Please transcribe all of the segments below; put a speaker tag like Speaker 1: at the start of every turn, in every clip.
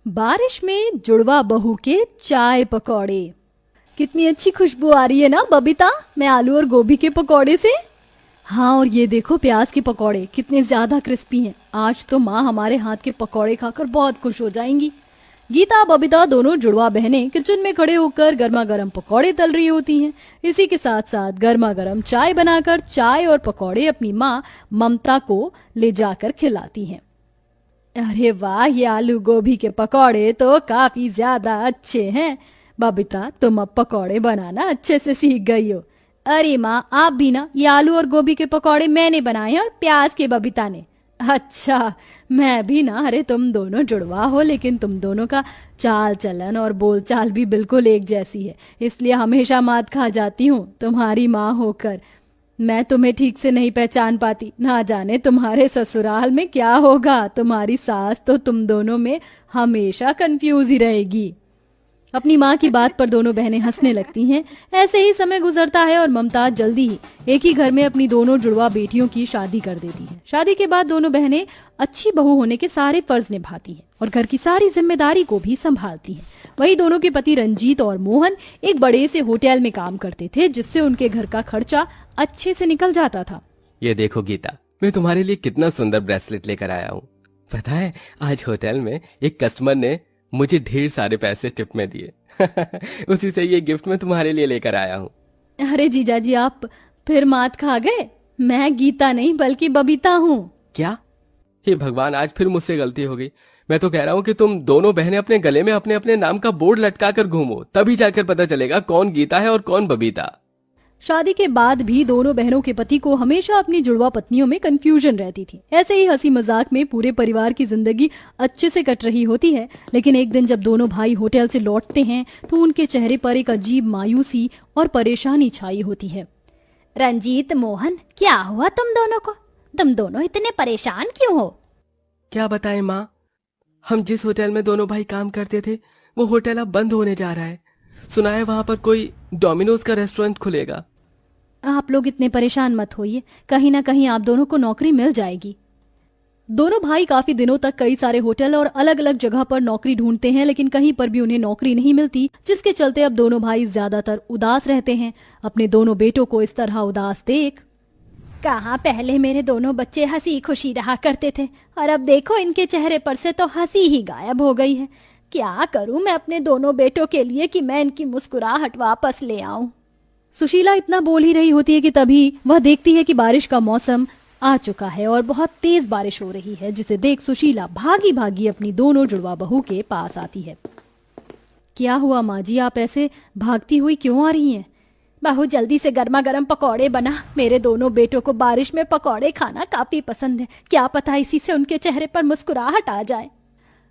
Speaker 1: बारिश में जुड़वा बहू के चाय पकौड़े। कितनी अच्छी खुशबू आ रही है ना बबीता, मैं आलू और गोभी के पकौड़े से। हाँ, और ये देखो प्याज के पकौड़े कितने ज्यादा क्रिस्पी हैं। आज तो माँ हमारे हाथ के पकौड़े खाकर बहुत खुश हो जाएंगी। गीता बबीता दोनों जुड़वा बहनें किचन में खड़े होकर गर्मा गर्म पकौड़े तल रही होती हैं। इसी के साथ साथ गर्मा गर्म चाय बनाकर चाय और पकौड़े अपनी माँ ममता को ले जाकर खिलाती हैं। अरे वाह, ये आलू गोभी के पकौड़े तो काफी ज्यादा अच्छे हैं। बबीता, तुम अब पकौड़े बनाना अच्छे से सीख गई हो। अरे माँ, आप भी ना, ये आलू और गोभी के पकौड़े मैंने बनाए हैं और प्याज के बबीता ने। अच्छा, मैं भी ना। अरे तुम दोनों जुड़वा हो, लेकिन तुम दोनों का चाल चलन और बोलचाल भी बिल्कुल एक जैसी है, इसलिए हमेशा मात खा जाती हूँ तुम्हारी माँ होकर। मैं तुम्हें ठीक से नहीं पहचान पाती, ना जाने तुम्हारे ससुराल में क्या होगा। तुम्हारी सास तो तुम दोनों में हमेशा कंफ्यूज ही रहेगी। अपनी माँ की बात पर दोनों बहनें हंसने लगती हैं। ऐसे ही समय गुजरता है और ममता जल्दी ही एक ही घर में अपनी दोनों जुड़वा बेटियों की शादी कर देती है। शादी के बाद दोनों बहनें अच्छी बहू होने के सारे फर्ज निभाती हैं और घर की सारी जिम्मेदारी को भी संभालती हैं। वही दोनों के पति रंजीत और मोहन एक बड़े से होटल में काम करते थे, जिससे उनके घर का खर्चा अच्छे से निकल जाता था।
Speaker 2: ये देखो गीता, मैं तुम्हारे लिए कितना सुंदर ब्रेसलेट लेकर आया हूँ। पता है, आज होटल में एक कस्टमर ने मुझे ढेर सारे पैसे टिप में दिए। उसी से ये गिफ्ट मैं तुम्हारे लिए लेकर आया हूँ।
Speaker 1: अरे जीजाजी, आप फिर मात खा गए। मैं गीता नहीं बल्कि बबीता हूँ।
Speaker 2: क्या? हे भगवान, आज फिर मुझसे गलती हो गई। मैं तो कह रहा हूँ कि तुम दोनों बहनें अपने गले में अपने अपने नाम का बोर्ड लटका कर घूमो, तभी जाकर पता चलेगा कौन गीता है और कौन बबीता।
Speaker 1: शादी के बाद भी दोनों बहनों के पति को हमेशा अपनी जुड़वा पत्नियों में कंफ्यूजन रहती थी। ऐसे ही हंसी मजाक में पूरे परिवार की जिंदगी अच्छे से कट रही होती है। लेकिन एक दिन जब दोनों भाई होटल से लौटते हैं तो उनके चेहरे पर एक अजीब मायूसी और परेशानी छाई होती है।
Speaker 3: रंजीत, मोहन, क्या हुआ तुम दोनों को? तुम दोनों इतने परेशान क्यों हो?
Speaker 2: क्या बताएं माँ, हम जिस होटल में दोनों भाई काम करते थे वो होटल अब बंद होने जा रहा है। सुना है वहां पर कोई डोमिनोज का रेस्टोरेंट खुलेगा।
Speaker 1: आप लोग इतने परेशान मत होइए, कहीं ना कहीं आप दोनों को नौकरी मिल जाएगी। दोनों भाई काफी दिनों तक कई सारे होटल और अलग अलग जगह पर नौकरी ढूंढते हैं, लेकिन कहीं पर भी उन्हें नौकरी नहीं मिलती, जिसके चलते अब दोनों भाई ज्यादातर उदास रहते हैं। अपने दोनों बेटों को इस तरह उदास देख,
Speaker 3: कहाँ पहले मेरे दोनों बच्चे हंसी खुशी रहा करते थे, और अब देखो इनके चेहरे पर से तो हंसी ही गायब हो गई है। क्या करूं मैं अपने दोनों बेटों के लिए कि मैं इनकी मुस्कुराहट वापस ले आऊं।
Speaker 1: सुशीला इतना बोल ही रही होती है कि तभी वह देखती है कि बारिश का मौसम आ चुका है और बहुत तेज बारिश हो रही है, जिसे देख सुशीला भागी भागी अपनी दोनों जुड़वा बहू के पास आती है। क्या हुआ माँ जी, आप ऐसे भागती हुई क्यों आ रही हैं?
Speaker 3: बहू, जल्दी से गर्मा गर्म पकौड़े बना। मेरे दोनों बेटों को बारिश में पकौड़े खाना काफी पसंद है। क्या पता इसी से उनके चेहरे पर मुस्कुराहट आ जाए।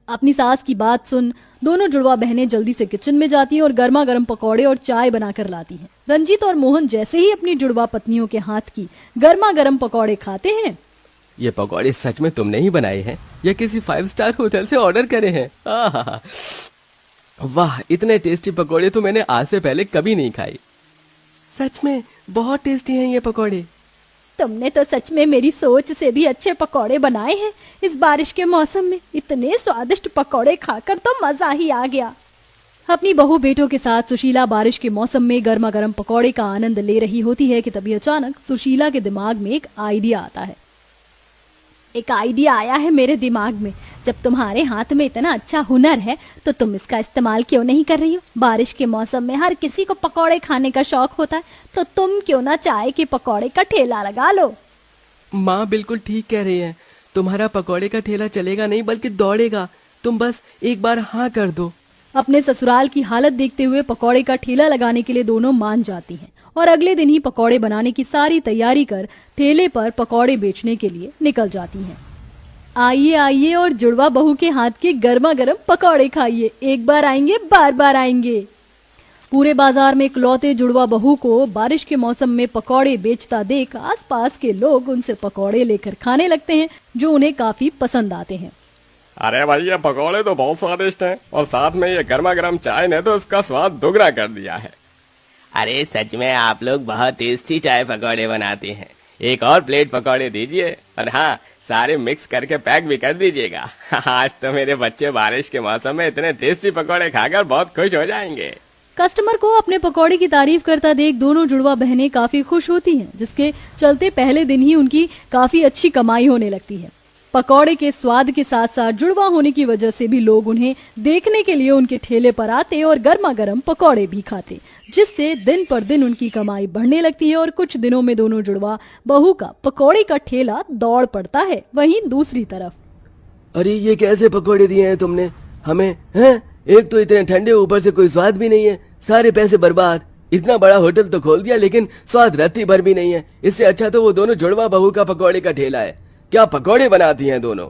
Speaker 1: अपनी सास की बात सुन दोनों जुड़वा बहनें जल्दी से किचन में जाती हैं और गर्मा गर्म पकौड़े और चाय बनाकर लाती हैं। रंजीत और मोहन जैसे ही अपनी जुड़वा पत्नियों के हाथ की गर्मा गर्म पकौड़े खाते हैं।
Speaker 2: ये पकौड़े सच में तुमने ही बनाए हैं या किसी 5 स्टार होटल से ऑर्डर करे हैं? वाह, इतने टेस्टी पकौड़े तो मैंने आज से पहले कभी नहीं खाए। सच में बहुत टेस्टी हैं ये पकौड़े।
Speaker 3: तुमने तो सच में मेरी सोच से भी अच्छे पकौड़े बनाए हैं। इस बारिश के मौसम में इतने स्वादिष्ट पकौड़े खाकर तो मजा ही आ गया।
Speaker 1: अपनी बहू बेटों के साथ सुशीला बारिश के मौसम में गर्मा गर्म पकौड़े का आनंद ले रही होती है कि तभी अचानक सुशीला के दिमाग में एक आइडिया आता है।
Speaker 3: एक आइडिया आया है मेरे दिमाग में। जब तुम्हारे हाथ में इतना अच्छा हुनर है तो तुम इसका इस्तेमाल क्यों नहीं कर रही हो? बारिश के मौसम में हर किसी को पकौड़े खाने का शौक होता है, तो तुम क्यों ना चाय के पकौड़े का ठेला लगा लो।
Speaker 2: माँ बिल्कुल ठीक कह रही है। तुम्हारा पकौड़े का ठेला चलेगा नहीं बल्कि दौड़ेगा। तुम बस एक बार हाँ कर दो।
Speaker 1: अपने ससुराल की हालत देखते हुए पकौड़े का ठेला लगाने के लिए दोनों मान जाती हैं और अगले दिन ही पकौड़े बनाने की सारी तैयारी कर ठेले पर पकौड़े बेचने के लिए निकल जाती हैं। आइए आइए और जुड़वा बहू के हाथ के गर्मा गर्म पकौड़े खाइए। एक बार आएंगे बार बार आएंगे। पूरे बाजार में इकलौते जुड़वा बहू को बारिश के मौसम में पकौड़े बेचता देख आसपास के लोग उनसे पकौड़े लेकर खाने लगते हैं, जो उन्हें काफी पसंद आते हैं।
Speaker 4: अरे भाई, ये पकौड़े तो बहुत स्वादिष्ट हैं और साथ में ये गर्मा गर्म चाय ने तो इसका स्वाद दोगुना कर दिया है।
Speaker 5: अरे सच में आप लोग बहुत टेस्टी चाय पकौड़े बनाते हैं। एक और प्लेट पकौड़े दीजिए। और हाँ,
Speaker 4: सारे मिक्स करके पैक भी कर दीजिएगा। आज तो मेरे बच्चे बारिश के मौसम में इतने टेस्टी पकौड़े खाकर बहुत खुश हो जाएंगे।
Speaker 1: कस्टमर को अपने पकौड़े की तारीफ करता देख दोनों जुड़वा बहनें काफी खुश होती हैं, जिसके चलते पहले दिन ही उनकी काफी अच्छी कमाई होने लगती है। पकौड़े के स्वाद के साथ साथ जुड़वा होने की वजह से भी लोग उन्हें देखने के लिए उनके ठेले पर आते और गर्मा गर्म पकौड़े भी खाते, जिससे दिन पर दिन उनकी कमाई बढ़ने लगती है और कुछ दिनों में दोनों जुड़वा बहू का पकौड़े का ठेला दौड़ पड़ता है। वहीं दूसरी तरफ,
Speaker 2: अरे ये कैसे पकौड़े दिए हैं तुमने हमें, हैं? एक तो इतने ठंडे, ऊपर से कोई स्वाद भी नहीं है, सारे पैसे बर्बाद। इतना बड़ा होटल तो खोल दिया लेकिन स्वाद रत्ती भर भी नहीं है। इससे अच्छा तो वो दोनों जुड़वा बहू का पकौड़े का ठेला है। क्या पकौड़े बनाती हैं दोनों।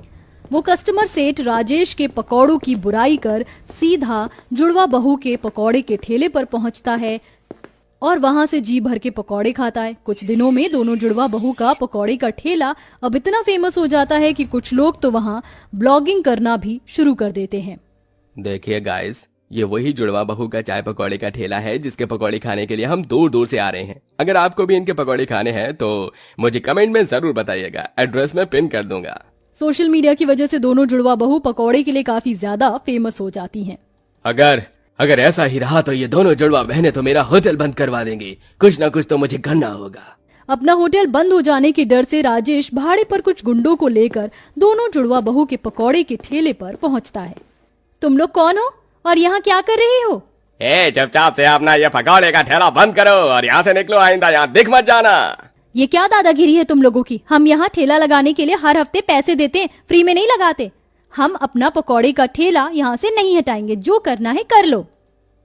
Speaker 1: वो कस्टमर सेठ राजेश के पकौड़ों की बुराई कर सीधा जुड़वा बहू के पकौड़े के ठेले पर पहुंचता है और वहां से जी भर के पकौड़े खाता है। कुछ दिनों में दोनों जुड़वा बहू का पकौड़े का ठेला अब इतना फेमस हो जाता है कि कुछ लोग तो वहां ब्लॉगिंग करना भी शुरू कर देते हैं।
Speaker 2: देखिए गाइस, ये वही जुड़वा बहू का चाय पकौड़े का ठेला है जिसके पकौड़े खाने के लिए हम दूर दूर से आ रहे हैं। अगर आपको भी इनके पकौड़े खाने हैं तो मुझे कमेंट में जरूर बताइएगा, एड्रेस में पिन कर दूंगा।
Speaker 1: सोशल मीडिया की वजह से दोनों जुड़वा बहू पकौड़े के लिए काफी ज्यादा फेमस हो जाती हैं।
Speaker 2: अगर ऐसा ही रहा तो ये दोनों जुड़वा बहनें तो मेरा होटल बंद करवा देंगी। कुछ ना कुछ तो मुझे करना होगा।
Speaker 1: अपना होटल बंद हो जाने के डर से राजेश भाड़े पर कुछ गुंडों को लेकर दोनों जुड़वा बहू के पकौड़े के ठेले पर पहुंचता है। तुम लोग कौन हो और यहाँ क्या कर रहे हो?
Speaker 4: चुपचाप से अपना ये पकौड़े का ठेला बंद करो और यहाँ से निकलो, आइंदा यहाँ दिख मत जाना।
Speaker 1: ये क्या दादागिरी है तुम लोगों की? हम यहाँ ठेला लगाने के लिए हर हफ्ते पैसे देते हैं, फ्री में नहीं लगाते। हम अपना पकौड़े का ठेला यहाँ से नहीं हटाएंगे, जो करना है कर लो।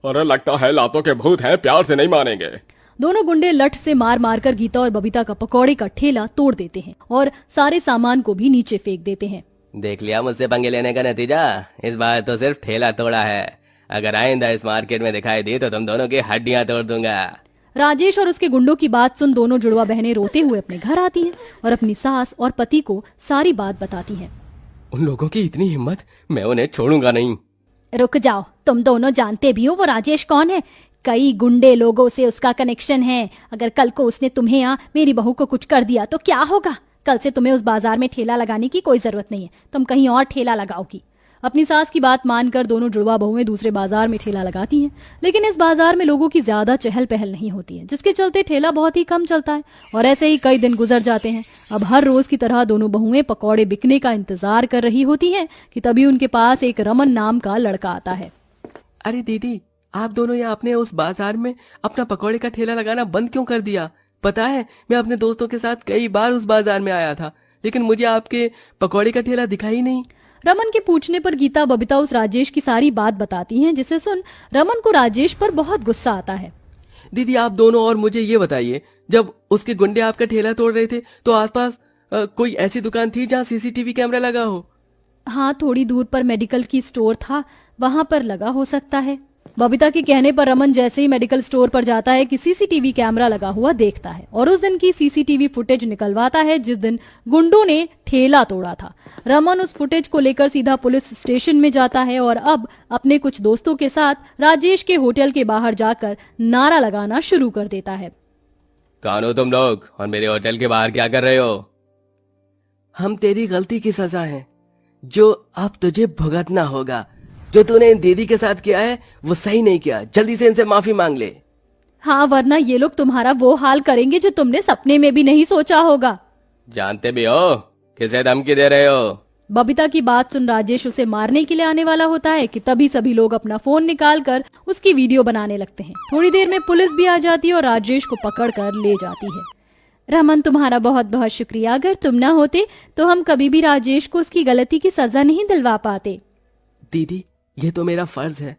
Speaker 4: अरे लगता है लातों के भूत हैं, प्यार से नहीं मानेंगे।
Speaker 1: दोनों गुंडे लठ से मार मार कर गीता और बबीता का पकौड़े का ठेला तोड़ देते हैं और सारे सामान को भी नीचे फेंक देते हैं।
Speaker 2: देख लिया मुझसे पंगे लेने का नतीजा। इस बार तो सिर्फ ठेला तोड़ा है, अगर आइंदा इस मार्केट में दिखाई दी तो तुम दोनों की हड्डियां तोड़ दूंगा।
Speaker 1: राजेश और उसके गुंडों की बात सुन दोनों जुड़वा बहनें रोते हुए अपने घर आती हैं और अपनी सास और पति को सारी बात बताती हैं।
Speaker 2: उन लोगों की इतनी हिम्मत, मैं उन्हें छोड़ूंगा नहीं।
Speaker 1: रुक जाओ, तुम दोनों जानते भी हो वो राजेश कौन है? कई गुंडे लोगों से उसका कनेक्शन है। अगर कल को उसने तुम्हें या मेरी बहू को कुछ कर दिया तो क्या होगा? कल से तुम्हें उस बाजार में ठेला लगाने की कोई जरूरत नहीं है, तुम कहीं और ठेला लगाओगी। अपनी सास की बात मानकर दोनों जुड़वा बहुएं दूसरे बाजार में ठेला लगाती हैं, लेकिन इस बाजार में लोगों की ज्यादा चहल पहल नहीं होती है, जिसके चलते ठेला बहुत ही कम चलता है और ऐसे ही कई दिन गुजर जाते हैं। अब हर रोज की तरह दोनों बहुएं पकौड़े बिकने का इंतजार कर रही होती हैं कि तभी उनके पास एक रमन नाम का लड़का आता है।
Speaker 2: अरे दीदी, आप दोनों यहाँ अपने उस बाजार में अपना पकौड़े का ठेला लगाना बंद क्यों कर दिया? पता है, मैं अपने दोस्तों के साथ कई बार उस बाजार में आया था, लेकिन मुझे आपके पकौड़े का ठेला दिखा ही नहीं।
Speaker 1: रमन के पूछने पर गीता बबीता उस राजेश की सारी बात बताती हैं, जिसे सुन रमन को राजेश पर बहुत गुस्सा आता है।
Speaker 2: दीदी, आप दोनों और मुझे ये बताइए, जब उसके गुंडे आपका ठेला तोड़ रहे थे तो आसपास कोई ऐसी दुकान थी जहाँ सीसीटीवी कैमरा लगा हो?
Speaker 1: हाँ, थोड़ी दूर पर मेडिकल की स्टोर था, वहाँ पर लगा हो सकता है। बबीता के कहने पर रमन जैसे ही मेडिकल स्टोर पर जाता है कि सीसीटीवी कैमरा लगा हुआ देखता है और उस दिन की सीसीटीवी फुटेज निकलवाता है जिस दिन गुंडों ने ठेला तोड़ा था। रमन उस फुटेज को लेकर सीधा पुलिस स्टेशन में जाता है और अब अपने कुछ दोस्तों के साथ राजेश के होटल के बाहर जाकर नारा लगाना शुरू कर देता है।
Speaker 2: कौन हो तुम लोग और मेरे होटल के बाहर क्या कर रहे हो? हम तेरी गलती की सजा हैं, जो अब तुझे भुगतना होगा। जो तूने इन दीदी के साथ किया है वो सही नहीं किया, जल्दी से इनसे माफी मांग ले।
Speaker 1: हाँ, वरना ये लोग तुम्हारा वो हाल करेंगे जो तुमने सपने में भी नहीं सोचा होगा।
Speaker 2: जानते भी हो किसे धमकी दे रहे हो?
Speaker 1: बबीता की बात सुन राजेश उसे मारने के लिए आने वाला होता है कि तभी सभी लोग अपना फोन निकालकर उसकी वीडियो बनाने लगते हैं। थोड़ी देर में पुलिस भी आ जाती है और राजेश को पकड़कर ले जाती है। रमन, तुम्हारा बहुत बहुत शुक्रिया। अगर तुम ना होते तो हम कभी भी राजेश को उसकी गलती की सजा नहीं दिलवा पाते।
Speaker 2: दीदी, ये तो मेरा फर्ज है।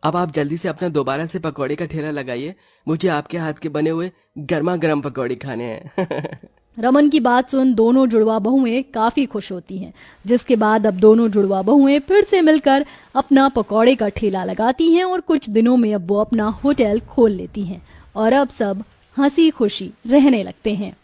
Speaker 2: अब आप जल्दी से अपना दोबारा से पकौड़े का ठेला लगाइए, मुझे आपके हाथ के बने हुए गर्मा गर्म पकौड़े खाने हैं।
Speaker 1: रमन की बात सुन दोनों जुड़वा बहुएं काफी खुश होती हैं, जिसके बाद अब दोनों जुड़वा बहुएं फिर से मिलकर अपना पकौड़े का ठेला लगाती हैं और कुछ दिनों में अब वो अपना होटल खोल लेती हैं और अब सब हंसी खुशी रहने लगते हैं।